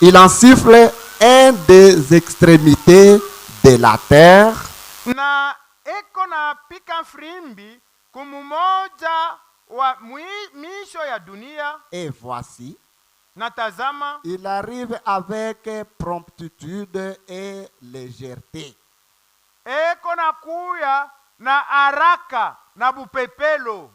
il en siffle un des extrémités de la terre. Na eko na pika frimbi kumumoja wa misho ya dunia. Et voici, Natazama, il arrive avec promptitude et légèreté. eko na kuya na haraka na bupepelo.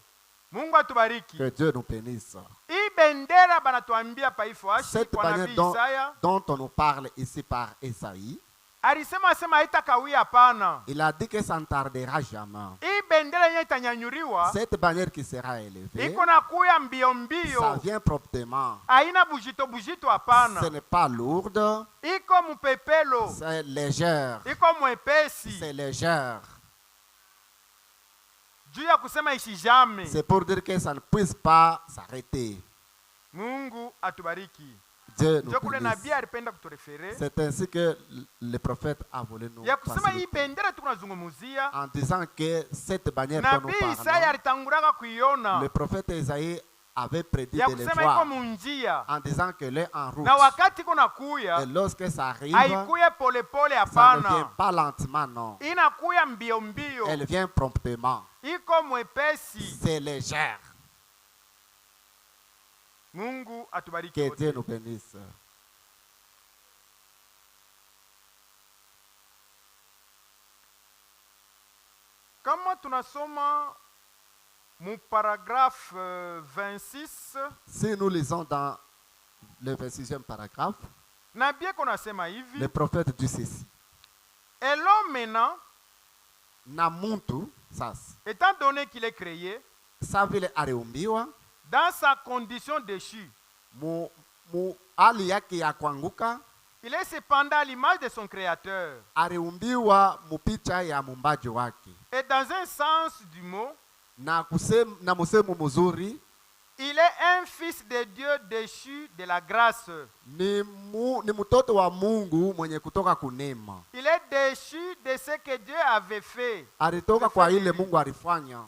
Mungu atubariki. Que Dieu nous bénisse. Hii bendera banatuambia paifuashi Cette kwa manière nabii Isaya. dont on nous parle ici par Esaïe, Alisema haitakawia hapana. il a dit que ça ne tardera jamais. Hii bendera yenye itanyanyuriwa Cette bannière qui sera élevée, iko na kuya mbio mbio. ça vient promptement. Haina bujito bujito Ce hapana. n'est pas lourde, Iko mupepelo. c'est légère. Iko mwepesi. C'est légère. Juu ya kusema isijame. C'est pour dire que ça ne puisse pas s'arrêter. Mungu atubariki. Dieu nous Ndio kule bénisse. nabii alipenda kuturefere. C'est ainsi que le prophète a voulu nous Ya kusema hii faciliter. bendera tunazungumzia. En disant que cette bannière dont nous Nabii Isaya parlons, alitanguraka kuiona. le prophète Isaïe avait prédit Ya de les kusema iko voir munjia. en disant que l'est en route. Na wakati kuna kuya, Et lorsque ça arrive, haikuye pole pole ça ne vient hapana. pas lentement, non. Inakuya mbio mbio. Elle vient promptement. Iko mwepesi. C'est légère. Mungu atubariki Que wote. Dieu nous bénisse. Kama tunasoma mu paragraphe 26, Si nous lisons dans le 26e paragraphe, nabii eko nasema hivi, le prophète dit ceci. et l'homme maintenant, Na muntu sasa étant donné qu'il est créé sa vile aliumbiwa dans sa condition déchue, mu hali yake ya kuanguka, il est cependant à l'image de son créateur. aliumbiwa mupicha ya mumbaji wake. Et dans un sens du mot, Na musemu mzuri il est un fils de Dieu déchu de la grâce. ni mtoto wa Mungu mwenye kutoka kunema. Il est déchu de ce que Dieu avait fait. Alitoka kwa ile Mungu alifanya.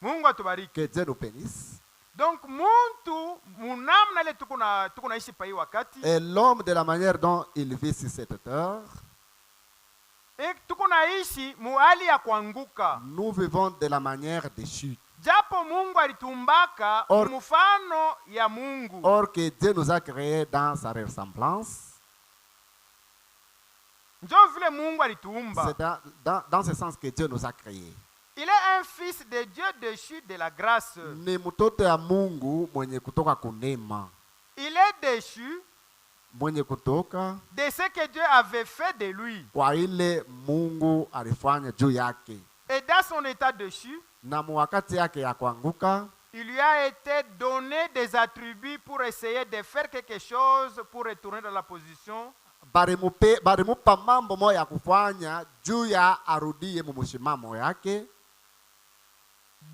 Mungu atubariki. Que Dieu nous bénisse. Donc muntu munamna ile tuko naishi pa hii wakati. Et l'homme, de la manière dont il vit sur cette terre, Tuko naishi muhali ya kuanguka. nous vivons de la manière de chute. Japo Mungu alitumbaka mfano ya Mungu. Or que Dieu nous a créés dans sa ressemblance. Njo vile Mungu alituumba. C'est dans ce sens que Dieu nous a créés. Il est un fils de Dieu déchu de la grâce. Ni mtoto ya Mungu mwenye kutoka kunema. Il est déchu Mwenye kutoka de ce que Dieu avait fait de lui. kwa ile Mungu alifanya juu yake. Et dans son état déchu, Na wakati yake ya kuanguka, il lui a été donné des attributs pour essayer de faire quelque chose pour retourner dans la position. barimupa mambo moya ya kufanya juu ya arudie mumushimamo yake.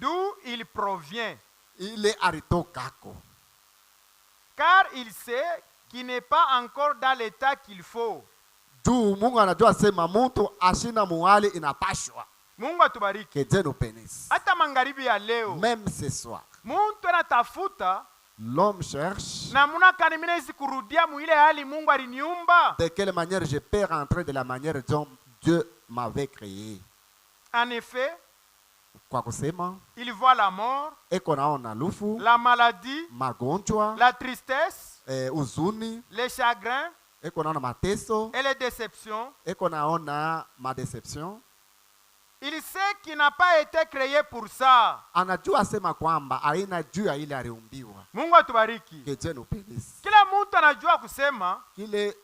D'où il provient. Ile aritokako. Car il sait qu'il n'est pas encore dans l'état qu'il faut. Juu Mungu anajua sema mtu ashina muhali inapashwa. Mungu atubariki. Que Dieu nous bénisse. Hata magharibi ya leo, Même ce soir, muntu anatafuta l'homme cherche namuna kani mimi naweza kurudia muile hali Mungu aliniumba. de quelle manière je peux rentrer de la manière dont Dieu m'avait créé. En effet, Kwa kusema, il voit la mort, eko naona lufu, la maladie, magonjwa, la tristesse, uzuni, les chagrins eko naona mateso, et les déceptions. eko naona madeception. Il sait qu'il n'a pas été créé pour ça. Anajua sema kwamba aina juu ya ile aliumbiwa. Mungu atubariki. Que Dieu nous bénisse. Kila mtu anajua kusema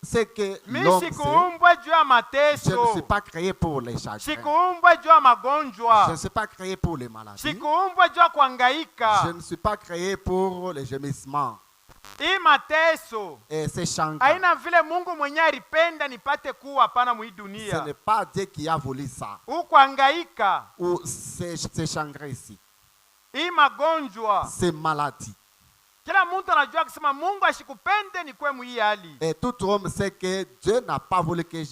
C'est que mimi l'homme sait, sikuumbwa juu ya je ne mateso. suis pas créé pour les chagrins. Sikuumbwa juu ya Je magonjwa. ne suis pas créé pour les maladies. Sikuumbwa juu ya kuhangaika. Je ne suis pas créé pour les gemissements Hii mateso et ces chagrins. haina vile Mungu mwenyewe alipenda nipate kuwa hapana mwi Ce dunia. n'est pas Dieu qui a voulu ça. Kuhangaika, Ou ces chagrins ici, hii magonjwa. ces maladies. Kila mtu anajua kusema Mungu ashikupende ni kwe mwi hali. Et tout homme sait que Dieu n'a pas voulu que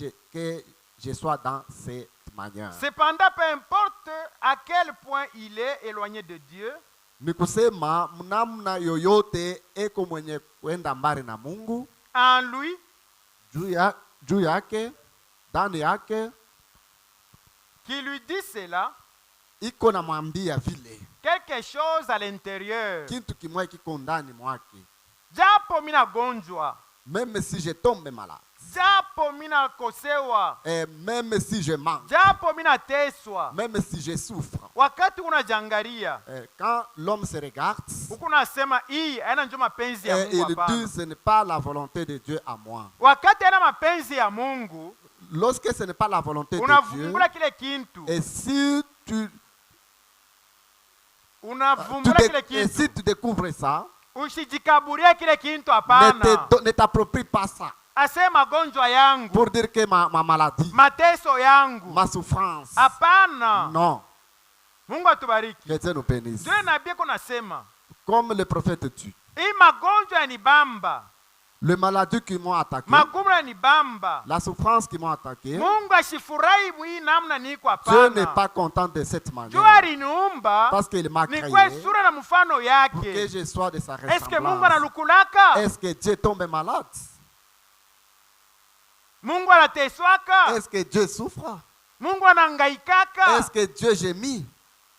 je sois dans cette manière. Cependant, peu importe à quel point il est éloigné de Dieu, Ni kusema mnamna yoyote eko mwenye kwenda mbali na Mungu, en lui, juu yake, ndani yake, qui lui dit cela, iko na mwambia vile quelque chose à l'intérieur. kitu kimwe kiko ndani mwake. Japo mina gonjwa, Même si je tombe malade, japo mina kosewa, et même si je manque, japo mina teswa, même si je souffre, wakati unajangalia quand l'homme se regarde huku nasema hii haina njo mapenzi ya et Mungu. il Hapana. dit ce n'est pas la volonté de Dieu à moi. Wakati haina mapenzi ya Mungu, Lorsque ce n'est pas la volonté de Dieu, unavumbula kile kintu, et si tu unavumbula kile et kintu, si tu découvres ça, usijikaburia kile kintu. Hapana, ne t'approprie pas ça asema magonjwa yangu, pour dire que ma maladie, mateso yangu, ma souffrance. hapana. Non. Mungu atubariki. Que Dieu nous bénisse. Ndio nabii ko nasema Comme le prophète dit, hii magonjwa yanibamba, le maladie qui m'ont attaqué, magumu yanibamba, la souffrance qui m'ont attaqué, Mungu ashifurahi mwii namna niko. Dieu n'est Hapana, pas content de cette jua manière. aliniumba Parce qu'il m'a créé nikwe sura na mfano pour que yake. je sois de sa Eske Mungu ressemblance. analukulaka? Est-ce que Dieu tombe malade? Mungu anateswaka? Est-ce que Dieu souffre? Mungu anangaikaka? Est-ce que Dieu gémit?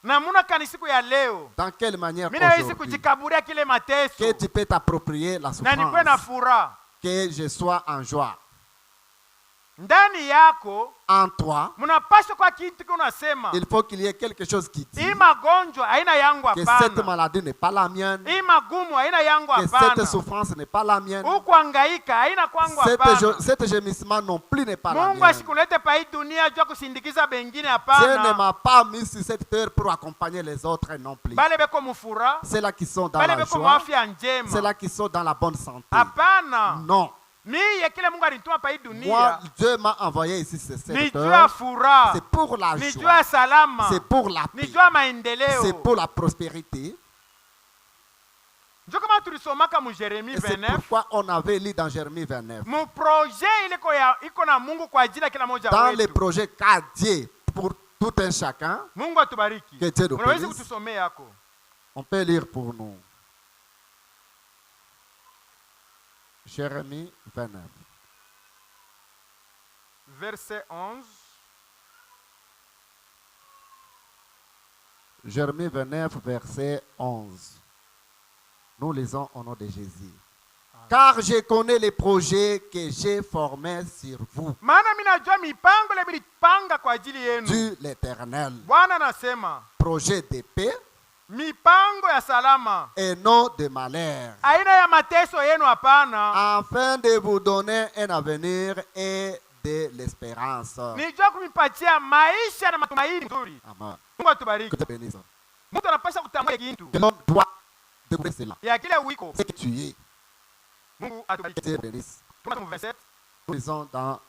Na muna kani siku ya leo Dans quelle manière mimi nawezi aujourd'hui kujikaburia kile mateso que tu peux t'approprier la na nikwe na souffrance, furaha que je sois en joie. ndani yako. En toi, Mnapaswa kwa kitu kunasema il faut qu'il y ait quelque chose qui dit hii magonjwa haina yangu. que cette Hapana, maladie n'est pas la mienne, hii magumu haina yangu. que cette Hapana, souffrance n'est pas la mienne, ukuangaika haina kwangu. Hapana, cet gémissement non plus n'est pas la Mungu mienne. asikulete pa hii dunia jua kusindikiza bengine. Dieu ne Hapana, m'a pas mis sur cette terre pour accompagner les autres non plus. bale beko mufura, Ceux-là qui sont dans bale la beko joie, mwafya njema. ceux-là qui sont dans la bonne santé. Hapana, Non. miye kile Mungu alinituma pa hii Moi, dunia Dieu m'a envoyé ici sur cette ni jua terre. furaha, C'est pour la ni jua joie. salama, C'est pour la ni paix. jua C'est maendeleo. pour la prospérité. Njo kama tulisomaka mu Jeremie Et c'est 29 pourquoi on avait lu dans Jérémie 29. mu projet iko na Mungu kwa ajili ya kila moja Dans les wetu. projets qu'a Dieu pour tout un chacun, Mungu atubariki. que Dieu nous Unaweza bénisse. kutusomea yako On peut lire pour nous. Jérémie 29. verset 11. Jérémie 29, verset 11. Nous lisons au nom de Jésus. Car je connais les projets que j'ai formés sur vous, Maana mimi najua mipango ile milipanga kwa ajili yenu. dit l'Éternel. Bwana anasema Projet de paix mipango ya salama, et non de malheur, aina ya mateso yenu. Hapana, afin de vous donner un avenir et de l'espérance. nijua kumipatia maisha na matumaini nzuri. Amen. Mungu atubariki. Que Dieu te bénisse. Mtu anapaswa kutambua kitu Que l'homme doit découvrir cela. ya kile wiko. Ce que tu es. Mungu Que atubariki. Dieu te bénisse. Tunasoma mu 27. Nous lisons dans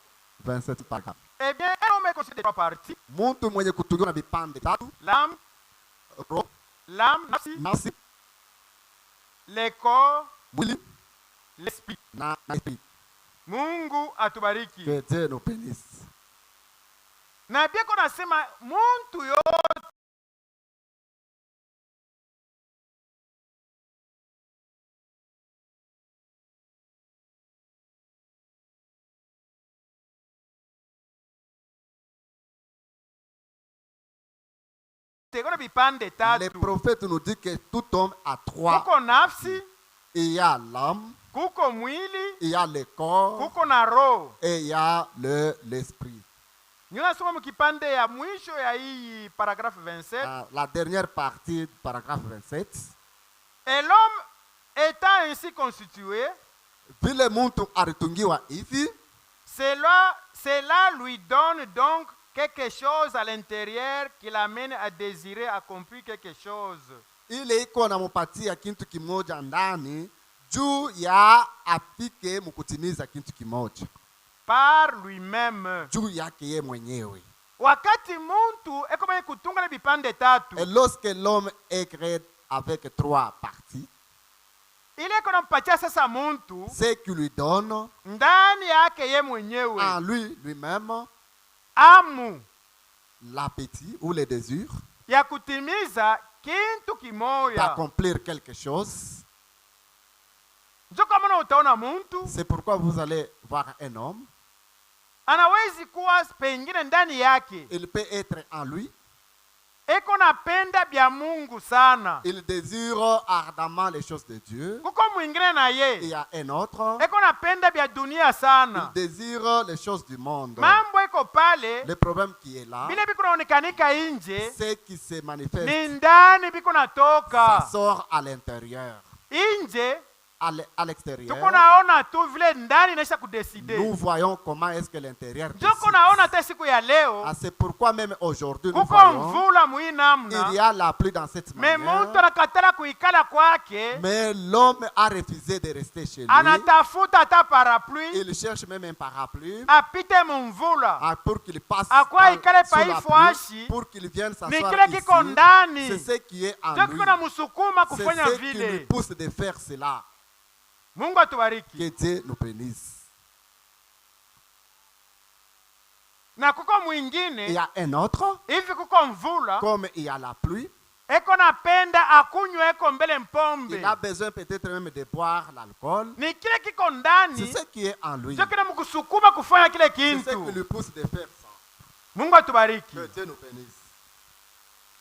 27 paragraphes. Eh bien, un homme est constitué de trois parties: Muntu mwenye kutugiwa na vipande tatu, l'âme, roho, nafsi, nafsi, le corps, mwili l'esprit. na esprit. Mungu atubariki. Que Dieu nous bénisse. Na pia kuna nasema muntu yote kuna vipande Les tatu: prophètes nous disent que tout homme a trois. kuko nafsi, Il y a l'âme, kuko mwili, il y a le corps kuko na roho. et il y a l'esprit. Ninasoma mkipande ya mwisho ya hii paragraphe 27. La dernière partie du paragraphe 27. Et l'homme étant ainsi constitué, Vile muntu alitungiwa hivi, cela lui donne donc quelque chose à l'intérieur qui l'amène à désirer accomplir quelque chose. ile iko namupatia kintu kimoja ndani juu ya afike mukutimiza kintu kimoja Par lui-même. juu yake ye mwenyewe. Wakati muntu eko mwenye kutunga na vipande tatu, Et lorsque l'homme est créé avec trois parties, ile eko nampatia sasa muntu ce qui lui donne ndani yake ye mwenyewe en lui-même amu l'appétit ou le désir ya kutimiza kintu kimoya. d'accomplir quelque chose. Ndio kama na utaona mtu C'est pourquoi vous allez voir un homme. anawezi kuwa pengine ndani yake Il peut être en lui. eko napenda bya Mungu sana. Il désire ardemment les choses de Dieu. Kuko mwingine na Il ye y a un autre. eko napenda bya dunia Il sana. désire les choses du monde. Mambo eko pale Le problème qui est là, bile biko naonekanika nje ce qui se ni manifeste, ndani biko ça natoka sort à l'intérieur. nje. À l'extérieur, Tuko naona tu vile ndani inaisha kudeside. nous voyons comment est-ce que l'intérieur Njoko décide. naona hata siku ya leo Ah, c'est pourquoi même aujourd'hui, nous kuko voyons, mvula mwi il y namna, a la pluie dans cette me muntu manière. anakatala kuikala kwake, Mais l'homme a refusé de rester chez lui. anatafuta hata parapluie Il cherche même un parapluie apite mumvula pour qu'il passe akwa ikale sous la paifuashi, pluie, pour qu'il vienne ni s'asseoir kile kiko ici. ndani C'est ce qui est en ndio lui. kiko na musukuma C'est kufanya ce qui lui vile. pousse de faire cela. Mungu atubariki. Que Dieu nous bénisse. Na kuko Il y mwingine a un autre, hivi, kuko mvula comme il y a la pluie, eko napenda akunywe eko mbele mpombe, il a besoin peut-être même de boire l'alcool. ni kile kiko C'est ndani ce qui est en lui. ndio kile mkusukuma kufanya kile C'est ce qui kintu. lui pousse de faire ça. Mungu atubariki. Que Dieu nous bénisse.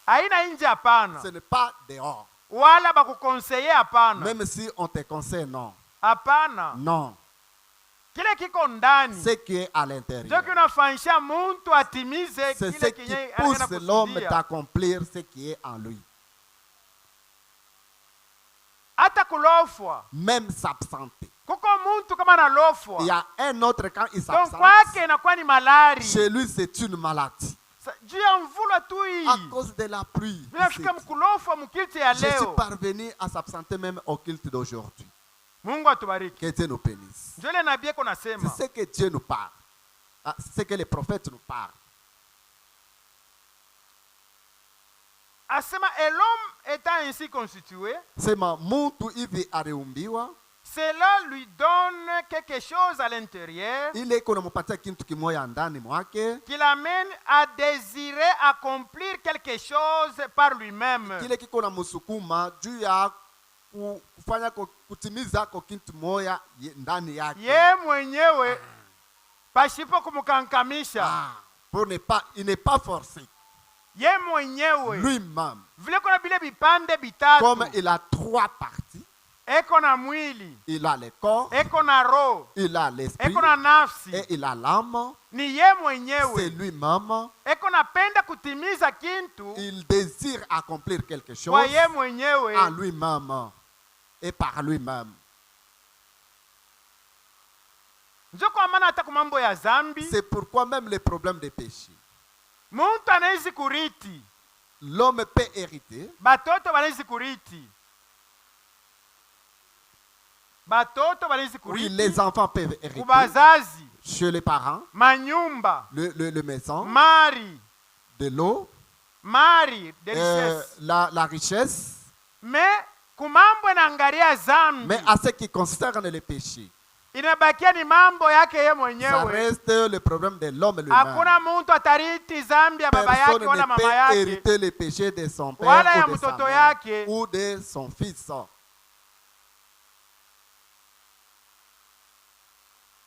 Haina nje hapana, Ce n'est pas dehors. wala bakukonseye hapana, Même si on te conseille, non. hapana. Non. Kile kiko ndani Ce qui est à ndio l'intérieur. kinafanyisha muntu atimize C'est ce kile qui kenye pousse anaenda l'homme kusudia. d'accomplir ce qui est en lui. Hata kulofwa, Même s'absenter. kuko muntu kama analofwa, Il y a un autre quand il donc s'absente. kwake inakuwa ni malari. Chez lui, c'est une maladie. Juu ya mvula tu À hii cause de la pluie. vinafika mkulofwa mukilti ya Je suis leo. parvenu à s'absenter même au culte d'aujourd'hui. Mungu atubariki. Que Dieu nous bénisse. Ndio ile nabii eko C'est nasema ce que Dieu nous parle. Ah, c'est ce que les prophètes nous parlent. asema, et l'homme étant ainsi constitué, Sema muntu hivi aliumbiwa, cela lui donne quelque chose à l'intérieur ile iko namupatia kitu kimoya ndani mwake, qui l'amène à désirer accomplir quelque chose par lui-même. kile kiko na musukuma juu ya kufanya kutimiza ko kitu moya ndani yake. Ye mwenyewe pasipo kumukankamisha. Pour ne pas, il n'est pas forcé. Ye mwenyewe Lui-même, vile kuna bile vipande bitatu, comme il a trois parties, eko na mwili, il a le corps, eko na roho, il a l'esprit eko na nafsi. et il a l'âme. Ni ye C'est mwenyewe lui-même. eko napenda kutimiza kintu Il désire accomplir quelque chose kwa ye mwenyewe. en lui-même et par lui-même. Njo kwa maana hata kumambo ya zambi C'est pourquoi même les problèmes de péché, muntu anaizi kuriti, l'homme peut hériter. batoto banaizi kuriti, batoto banaizi Oui, kuriti les enfants peuvent hériter kubazazi, chez les parents, manyumba, le maison, mari, de l'eau, mari de richesse. la richesse. Me kumambo inaangalia zambi, Mais à ce qui concerne le péché, inabakia ni mambo yake ye ça mwenyewe. reste le problème de l'homme lui-même. Hakuna muntu atariti zambi ya baba Personne yake wala ne mama peut yake hériter les péchés de son père wala ya ou de sa mtoto mère yake. ou de son fils.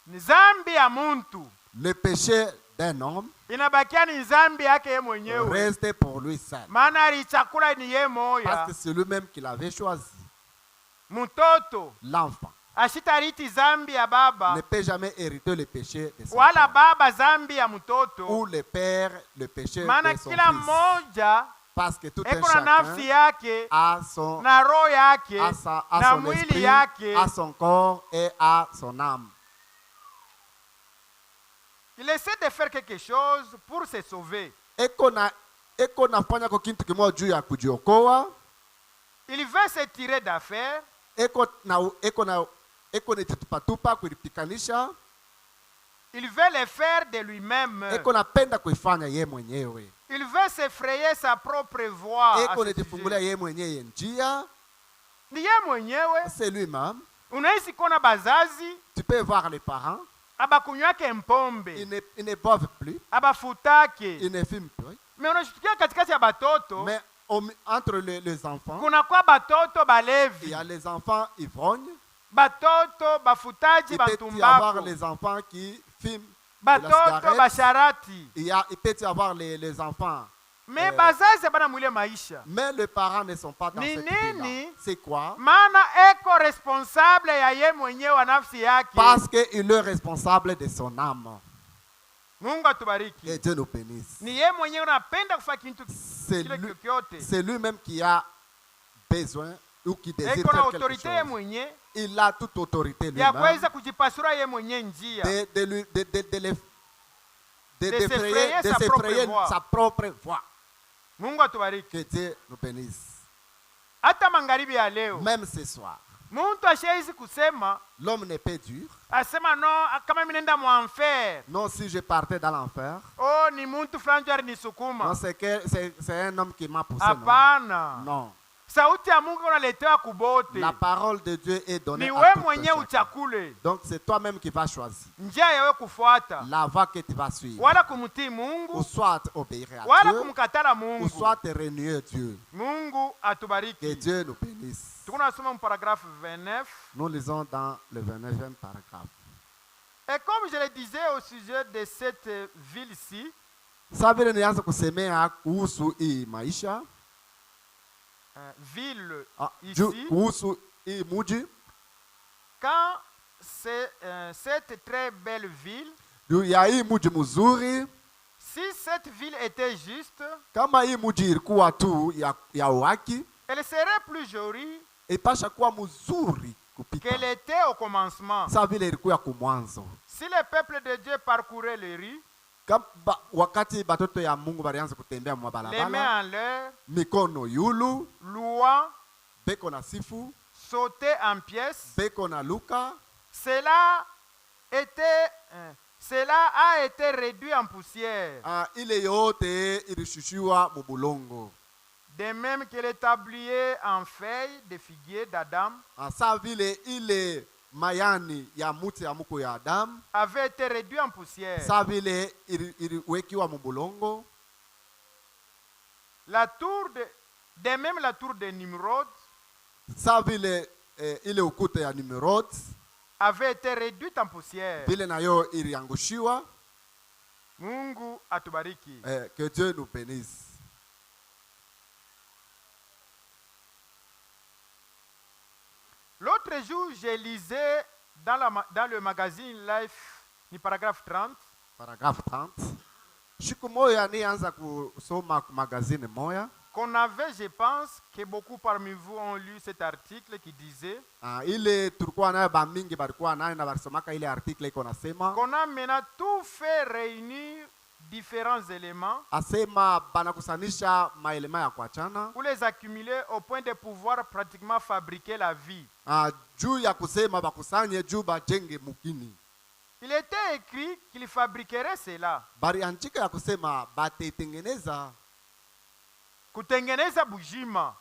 Ni zambi ya muntu Le péché d'un homme inabakia ni zambi yake ye mwenyewe, reste pour lui seul. maana alichakula ni ye Parce moya. que c'est lui-même qui l'avait choisi. Mtoto L'enfant ashitariti zambi ya baba ne peut jamais hériter le péché de son wala père. baba zambi ya Ou mtoto, le père, le péché maana de son kila fils. mmoja Parce que tout un eko na nafsi chacun yake a son, na roho yake a na son mwili esprit, yake. a son corps et à son âme. Il essaie de faire quelque chose pour se sauver. Eko nafanya kwa kitu kimoja juu ya kujiokoa. Il veut se tirer d'affaire. Eko netupatupa kuipikanisha. Il veut le faire de lui-même. Eko napenda kuifanya ye mwenyewe. Il veut se frayer sa propre voie. à Eko ce netifungulia sujet. ye mwenyewe njia. Ni ye mwenyewe. C'est lui-même. Unaishi kuona bazazi Tu peux voir les parents. abakunywake mpombe, Ils ne boivent plus. abafutake. Ils ne fument plus. Mais unashtukia katikati ya batoto Mais entre les enfants, kunakuwa batoto il y balevi, a les enfants ivrognes. batoto bafutaji Il peut y avoir bantumbako, les enfants qui fument de la batoto cigarette. basharati. Il peut y avoir les enfants. Me bazazi bana mwile maisha. Mais les parents ne sont pas dans Ni cette nini? vie-là. C'est quoi? Maana eko responsable ya ye mwenyewe wa nafsi yake. Parce qu'il est responsable de son âme. Mungu atubariki. Que Dieu nous bénisse. Ni ye mwenyewe unapenda kufanya kitu C'est kile lui- kyokyote. c'est lui-même qui a besoin ou qui désire Eko na faire quelque autorite ye chose. mwenye Il a toute autorité ya lui-même kuweza kujipasura ye mwenye njia. s'effrayer de sa s'effrayer propre voix. sa propre voix. Mungu atubariki. Que Dieu nous bénisse. Hata magharibi ya leo Même ce soir, mtu ashaizi kusema l'homme n'est pas dur. asema no, kama mimi nenda mu enfer, Non, si je partais dans l'enfer, oh ni mtu fulani ndio non, alinisukuma. c'est un homme qui m'a poussé. Non. Hapana. Non. Sauti ya Mungu unaletewa kubote. La parole de Dieu est donnée Ni à wewe tout mwenyewe chacun. uchakule Donc c'est toi-même qui vas choisir njia yawe kufuata, la voie que tu vas suivre. wala kumtii Ou Mungu soit obéir à wala Dieu, kumkatala ou Mungu. soit renier Dieu. Mungu Que atubariki. Dieu nous bénisse. Tuko nasoma mu paragraphe 29. Nous lisons dans le 29e paragraphe. Et comme je le disais au sujet de cette ville-ci, Sasa vile nianza kusemea kuhusu hii maisha, ville juu ici, kuhusu hii muji, quand cette très belle ville, juu ya hii muji mzuri, si cette ville était juste, kama hii muji ilikuwa tu ya haki, elle serait plus jolie ipasha kuwa mzuri kupita. qu'elle était au commencement. Sasa vile ilikuwa kumwanzo. Si le peuple de Dieu parcourait les rues, Wakati batoto ya Mungu balianza kutembea mwa les mains balabala, en l'air, mikono yulu, louant, beko na sifu, sauter en pièces, beko na luka, cela a été réduit en poussière. ile yote ilishushiwa mubulongo. De même que le tablier en feuilles de figuier d'Adam Sa vile ile mayani ya muti ya muko ya Adamu, avait été réduit en poussière. sa vile iliwekiwa mubulongo. La tour de même la tour de Nimrod Sa vile ile ukuta ya Nimrod, avait été réduite en poussière. vile nayo iliangushiwa. Mungu atubariki. Que Dieu nous bénisse. L'autre jour, je lisais dans le magazine Life, ni paragraphe 30, Paragraphe 30. Siku moya nianza kusoma magazine moya. qu'on avait, je pense, que beaucoup parmi vous ont lu cet article qui disait Ile tulikuwa nayo bamingi balikuwa nayo na balisomaka ile article iko nasema qu'on a maintenant tout fait réunir différents éléments asema banakusanisha maelema ya kuachana pour les accumuler au point de pouvoir pratiquement fabriquer la vie. juu ya kusema bakusanye juu bajenge mukini. Il était écrit qu'il fabriquerait cela. Baliandika ya kusema batetengeneza Kutengeneza bujima.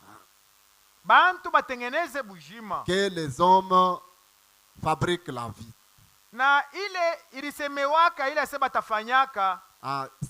Bantu batengeneze bujima. que les hommes fabriquent la vie. Na ile ilisemewaka ile ase batafanyaka.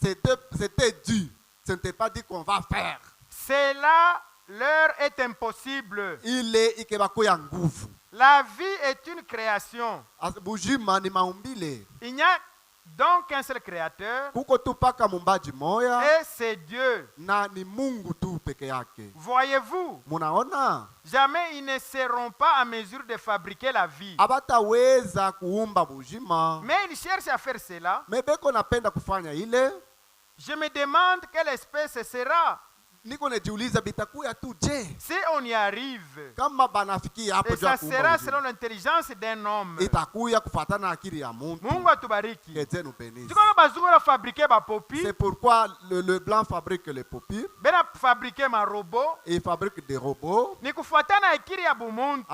C'était dû. Ce n'était pas dit qu'on va faire. Cela leur est impossible. Ile ikebakuya nguvu. La vie est une création. Bujima ni maumbile. Il n'y a donc qu'un seul créateur. Kuko tu paka mumbaji moya Et c'est Dieu. na ni Mungu tu peke yake. Voyez-vous, Munaona? jamais ils ne seront pas en mesure de fabriquer la vie. Abataweza kuumba bujima. Mais ils cherchent à faire cela. Mebeko napenda kufanya ile. Je me demande quelle espèce sera. Niko najiuliza bitakuya tu je? Si on y arrive, Kama banafikia hapo et juu ya ça kuumba sera bujima. selon l'intelligence d'un homme. Itakuya kufatana na akili ya Mungu. Mungu atubariki. Que Dieu nous bénisse. Tukona bazungu na fabriquer ba popi, C'est pourquoi le blanc fabrique les popis. bena fabriquer ma robot. Il fabrique des robots. Ni kufuatana akili ya bumuntu.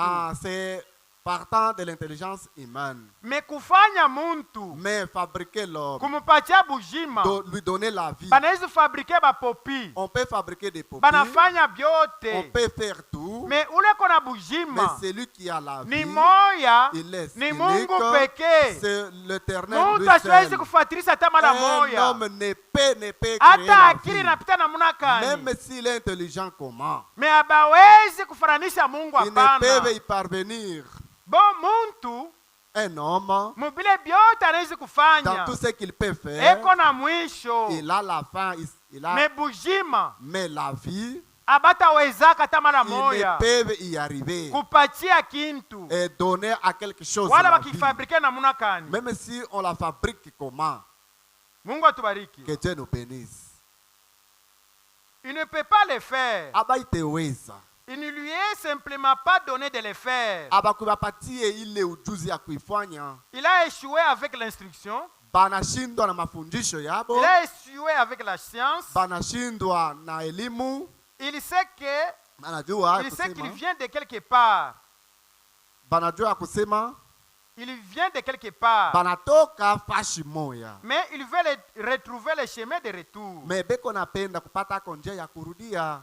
C'est partant de l'intelligence humaine. me kufanya muntu Mais fabriquer l'homme, kumupatia bujima lui donner la vie. banaweza fabrike bapopi On peut fabriquer des popis, banafanya on byote peut faire tout, me ule kona mais bujima celui qui a la ni vie, moya il est ni unique, Mungu pekee. c'est l'Éternel Muntu lui asiwezi seul. kufuatilisha hata mara Un moya homme ne peut créer hata la akili vie. inapita namuna kani Même s'il est intelligent comment, me abawezi kufananisha Mungu ils ne peuvent hapana. y parvenir. Bo muntu Un homme, mubile byote anawezi dans kufanya tout ce qu'il peut faire, eko na mwisho il a la fin, il a, me bujima mais la vie, abatawezaka hata mara ils moya ne peuvent y arriver kupatia kintu et donner à quelque chose wala la vie. wakifabrike namuna kani. Même si on la fabrique comment, Mungu atubariki. que Dieu nous bénisse. Il ne peut pas le faire. Abaiteweza. Il ne lui est simplement pas donné de le faire. Abakubapatie ile ujuzi ya kuifanya. Il a échoué avec l'instruction. Banashindwa na mafundisho yabo. Il a échoué avec la science. Banashindwa na elimu. Il sait Banajua qu'il kusema. vient de quelque part. Banajua kusema. Il vient de quelque part. Banatoka fashi moya. Mais il veut retrouver le chemin de retour. Mais beko napenda kupata njia ya kurudia.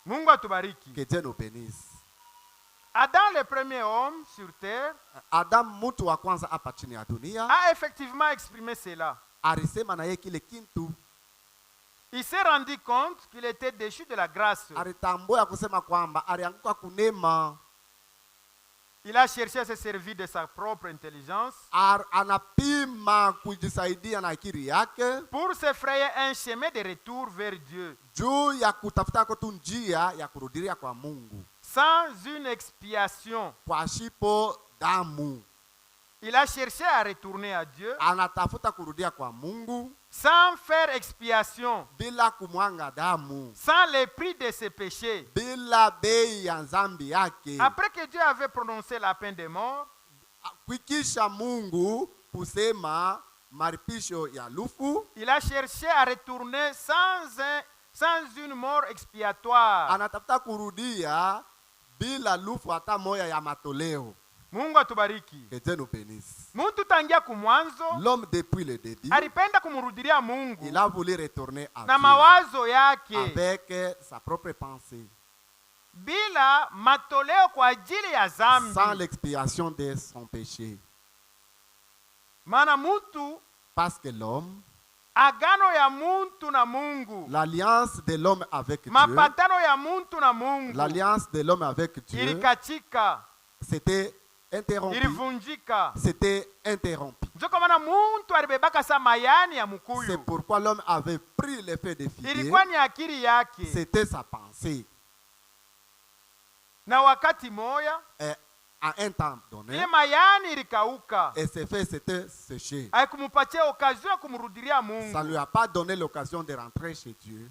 Mungu atubariki. Que Dieu nous bénisse. Adam, le premier homme sur terre, Adam mtu wa kwanza hapa chini ya dunia a effectivement exprimé cela. alisema na yeye kile kintu. Il s'est rendu compte qu'il était déchu de la grâce. Alitambua kusema kwamba alianguka kunema. Il a cherché à se servir de sa propre intelligence Anapima kujisaidia na akili yake pour se frayer un chemin de retour vers Dieu. juu ya kutafuta tu njia ya kurudilia kwa Mungu Sans une expiation. kwa shipo damu. Il a cherché à retourner à Dieu Anatafuta kurudia kwa Mungu sans faire expiation, bila kumwanga damu, sans le prix de ses péchés. bila bei ya dhambi yake. Après que Dieu avait prononcé la peine de mort, Kuikisha Mungu kusema maripisho ya lufu, il a cherché à retourner sans une mort expiatoire. anatafuta kurudia bila lufu hata moya ya matoleo. Mungu atubariki. Que Dieu nous bénisse. Muntu tangia kumwanzo L'homme depuis le début, alipenda kumurudilia Mungu il a voulu retourner à na Dieu mawazo yake avec sa propre pensée, bila matoleo kwa ajili ya sans zambi. l'expiation de son péché. Maana mutu Parce que l'homme, agano ya muntu na Mungu, l'alliance de l'homme avec Dieu, mapatano ya muntu na Mungu l'alliance de l'homme avec Dieu, ilikatika, c'était interrompu. ilivunjika. C'était interrompu. Ndio kwa maana muntu alibebaka sa mayani ya C'est mkuyu, pourquoi l'homme avait pris le feu de figuier. ilikuwa ni akili yake. C'était sa pensée. Na wakati moya Et à un temps donné, ile mayani ilikauka, et ses feux s'étaient séchés. haikumupatia okazio ya kumrudilia Ça ne Mungu. lui a pas donné l'occasion de rentrer chez Dieu.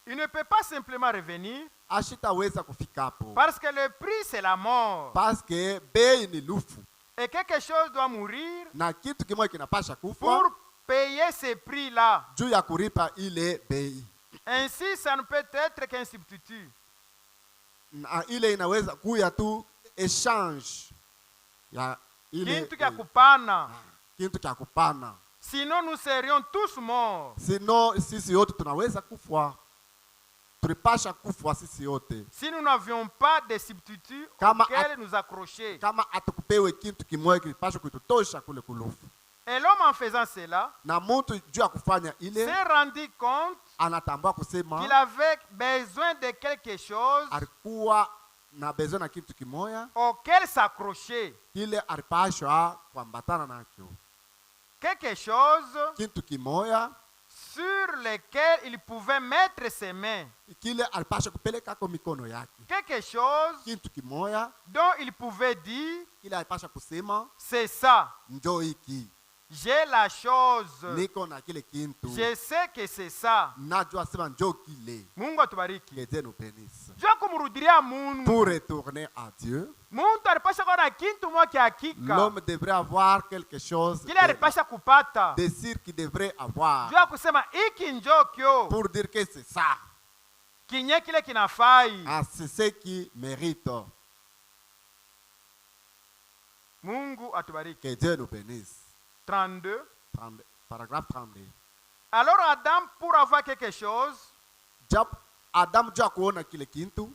Il ne peut pas simplement revenir Ashitaweza kufika hapo parce que le prix c'est la mort. parce que bei ni lufu Et quelque chose doit mourir na kitu kimoja kinapasha pour kufa payer ces prix-là. juu ya kulipa ile bei. Ainsi, ça ne peut être qu'un substitut. Na ile inaweza kuya tu exchange ya ile Kintu kya kupana. kitu cha kupana. Sinon, nous serions tous morts. Sino sisi yote tunaweza kufa, tulipasha kufa sisi yote Si nous n'avions pas de substitut Kama auquel nous accrocher. kama atakupewe kitu kimoja kilipasha kututosha kule kulufu. Et l'homme en faisant cela Na mtu juu ya kufanya ile s'est rendu compte anatambua qu'il kusema avait besoin de quelque chose alikuwa na besoin na kitu kimoja auquel s'accrocher. kile alipashwa kuambatana nacho, Quelque chose kitu kimoja sur lequel il pouvait mettre ses mains. kile alipashwa kupeleka kwa mikono yake, Quelque chose kitu kimoja dont il pouvait dire, kile alipashwa kusema c'est ça. njoo hiki, J'ai la chose. niko na kile kintu, Je sais que c'est ça. najua sema njoo kile. Mungu atubariki. Que Dieu nous bénisse. Jua kumrudilia Mungu. Pour retourner à Dieu, Muntu alipasha kuwa na kintu moja kia hakika. l'homme devrait avoir quelque chose Kile alipasha kupata. de sûr qu'il devrait avoir Jua kusema iki njoo kyo. pour dire que c'est ça. kinye kile kinafai. c'est ce qui mérite. Mungu atubariki. Que Dieu nous bénisse. 32. Paragraphe 32. Alors Adam, pour avoir quelque chose, Adam jua kuona kile kintu.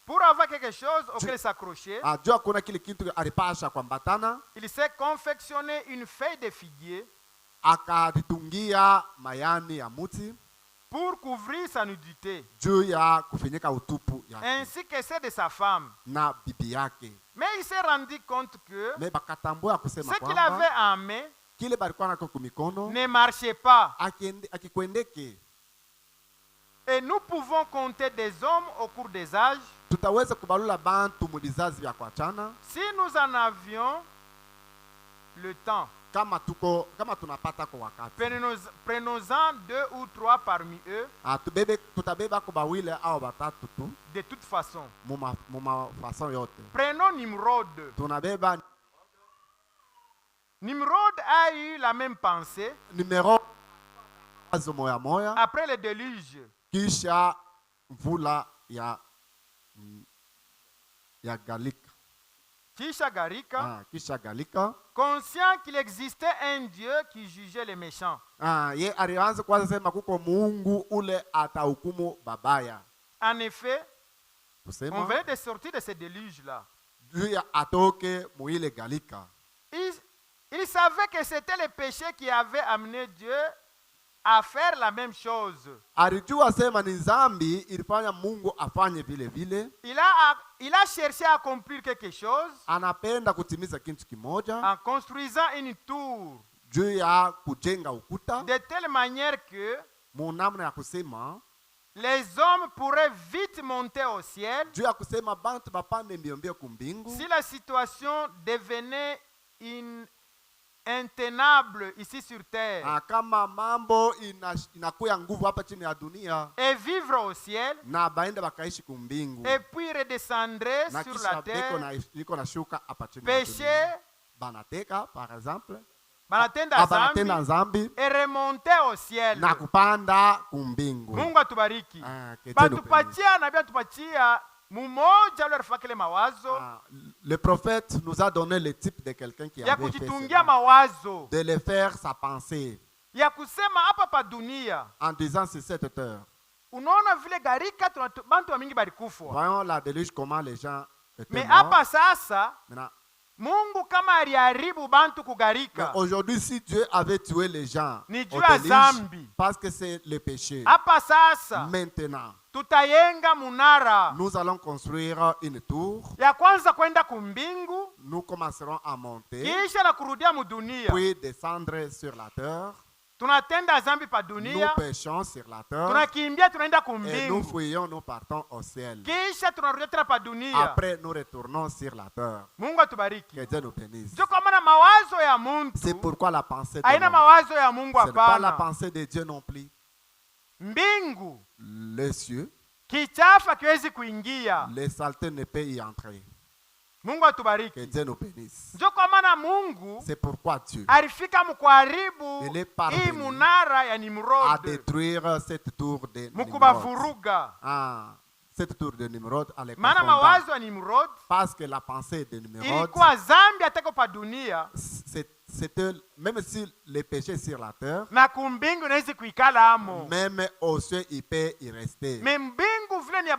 pour avoir quelque chose auquel s'accrocher, Jua kuona kile kintu alipasha kuambatana. il s'est confectionné une feuille de figuier Akaditungia mayani ya muti pour couvrir sa nudité, juu ya kufinika utupu yake ainsi que celle de sa femme. na bibi yake. Mais il s'est rendu compte que Me bakatambua kusema ce qu'il avait kwamba en main kile balikuwa nako kumikono ne marchait pas. akikwendeke. Et nous pouvons compter des hommes au cours des âges. Tutaweza kubalula bantu mu bizazi vya kuachana Si nous en avions le temps, kama tunapata kwa wakati. prenons-en 2 ou 3 parmi eux. Tutabeba kwa bawile au batatu tu De toute façon, muma façon yote. prenons Nimrod. Tunabeba Nimrod a eu la même pensée numero wazo moya moya après le déluge. kisha mvula ya galika. Kisha Garika, Kisha galika. conscient qu'il existait un Dieu qui jugeait les méchants. Ye alianza kwanza sema kuko Mungu ule atahukumu babaya. En effet, on Kusema venait de sortir de ce déluge-là. juu ya atoke muile galika. Il savait que c'était le péché qui avait amené Dieu à faire la même chose. Alijua sema ni zambi ilifanya Mungu afanye vile vile. Il a cherché à accomplir quelque chose Anapenda kutimiza kitu kimoja en construisant une tour juu ya kujenga ukuta de telle manière que munamna ya kusema les hommes pourraient vite monter au ciel juu ya kusema bantu bapande mbiombio kumbingu. si la situation devenait intenable ici sur terre. Kama mambo inakuya nguvu hapa chini ya dunia Et vivre au ciel na baende bakaishi kumbingu et puis redescendre na sur kisha la terre, biko na shuka hapa chini ya dunia. pécher, Banateka par exemple banatenda banatenda zambi zambi et remonter au ciel. na kupanda kumbingu. Mungu atubariki. Ketendo Batupatia na batupatia mumoja ule alifaka ile mawazo Le prophète nous a donné le type de quelqu'un qui ya avait fait kujitungia cela, mawazo de le faire sa pensée ya kusema hapa pa dunia. en disant c'est cette heure. Unaona vile Garika bantu wa mingi balikufa. Voyons la déluge comment les gens étaient Mais morts. hapa sasa Maintenant, Mungu kama aliharibu bantu kugarika, aujourd'hui, si Dieu avait tué les gens Ni au juu ya déluge, zambi. parce que c'est le péché, hapa sasa maintenant, tutayenga munara nous allons construire une tour. ya kwanza kwenda kumbingu, Nous commencerons à monter, kisha na kurudia mudunia. puis descendre sur la terre. Tunatenda zambi pa Nous dunia, péchons sur la terre tunakimbia tunaenda et nous kumbingu, fuyons, nous partons au ciel. kisha tunarudia tena pa dunia. Après, nous retournons sur la terre. Mungu atubariki. Que Dieu nous bénisse. Ndio kwa maana mawazo ya C'est muntu pourquoi la pensée de haina l'homme, mawazo ya Mungu, ce n'est pas la hapana. pensée de Dieu non plus. Mbingu Les cieux, kichafu hakiwezi kuingia. les saletés ne peuvent y entrer. Mungu Que atubariki. Dieu nous bénisse. Ndio kwa maana Mungu C'est pourquoi Dieu alifika mkuharibu Il est parvenu hii munara ya à Nimrod, détruire cette tour de Nimrod. mukubavuruga. Cette tour de Nimrod à les Maana confondant. mawazo ya Nimrod Parce que la pensée de Nimrod, ilikuwa zambi ateko pa dunia c'était, même si les péchés sur la terre, na kumbingu inawezi kuikala amo. même aux cieux, il peut y rester. Me mbingu vile ni ya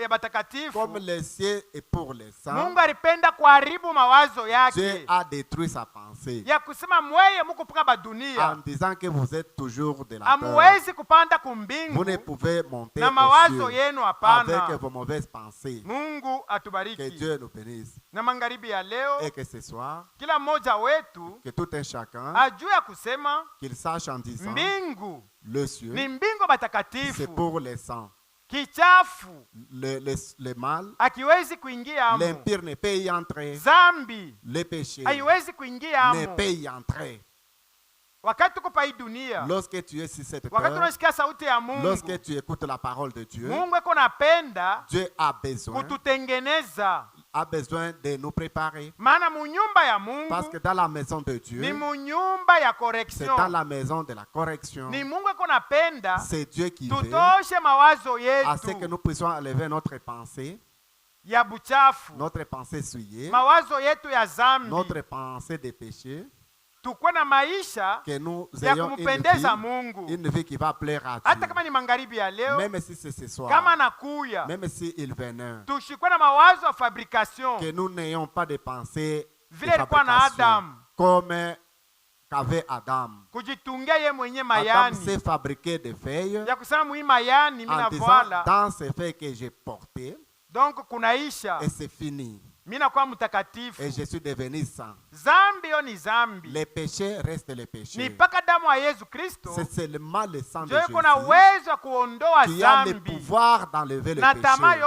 batakatifu, Comme les cieux et pour les saints, Mungu alipenda kuharibu mawazo Dieu yake a détruit sa pensée ya kusema mweye mukupuka en badunia, disant que vous êtes toujours de la terre. amuwezi kupanda Vous kumbingu ne pouvez monter na aux mawazo cieux yenu, avec hapana. vos mauvaises pensées. Mungu Que atubariki. Dieu nous bénisse. Na magharibi ya leo, Et que ce soir, kila mmoja wetu que tout un chacun, ajue ya kusema qu'il sache en disant, mbingu le cieux, ni mbingu c'est batakatifu, pour les saints. kichafu Le mal, akiwezi kuingia amo, l'impire ne peut y entrer. zambi Le péché haiwezi kuingia ne amo. peut y entrer. Wakati tuko pa hii dunia, Lorsque tu es sur cette wakati terre, unasikia sauti ya Mungu, lorsque tu écoutes la parole de Dieu, Mungu eko napenda Dieu a besoin, kututengeneza a besoin de nous préparer. maana munyumba ya Mungu Parce que dans la maison de Dieu, ni munyumba ya c'est correction. dans la maison de la correction. Ni Mungu eko napenda C'est Dieu qui veut tutoshe mawazo à ce que yetu nous puissions enlever notre pensée, ya buchafu, notre pensée souillée, mawazo yetu ya zambi, notre pensée de péché, tukwe na maisha que nous ya ayons kumpendeza Mungu. une vie qui va plaire à Hata Dieu. kama ni magharibi ya leo, Même si c'est ce soir, kama nakuya, même s'il venait, tushikwe na mawazo ya fabrication que nous n'ayons pas de pensée de vile ilikuwa na fabrication, Adam, comme qu'avait Adam. kujitungia ye mwenye Adam mayani s'est fabriqué des feuilles ya kusema mwi mayani en mina disant vala, dans ces feuilles que j'ai portées, donc kunaisha et c'est fini. mina kwa Et mtakatifu. je suis devenu saint. Zambi yo ni zambi, Les péchés restent les ni péchés. mpaka damu ya Yesu Kristo C'est seulement le sang de ndio iko na Jésus uwezo wa kuondoa qui a le zambi pouvoir d'enlever le na tamaa péché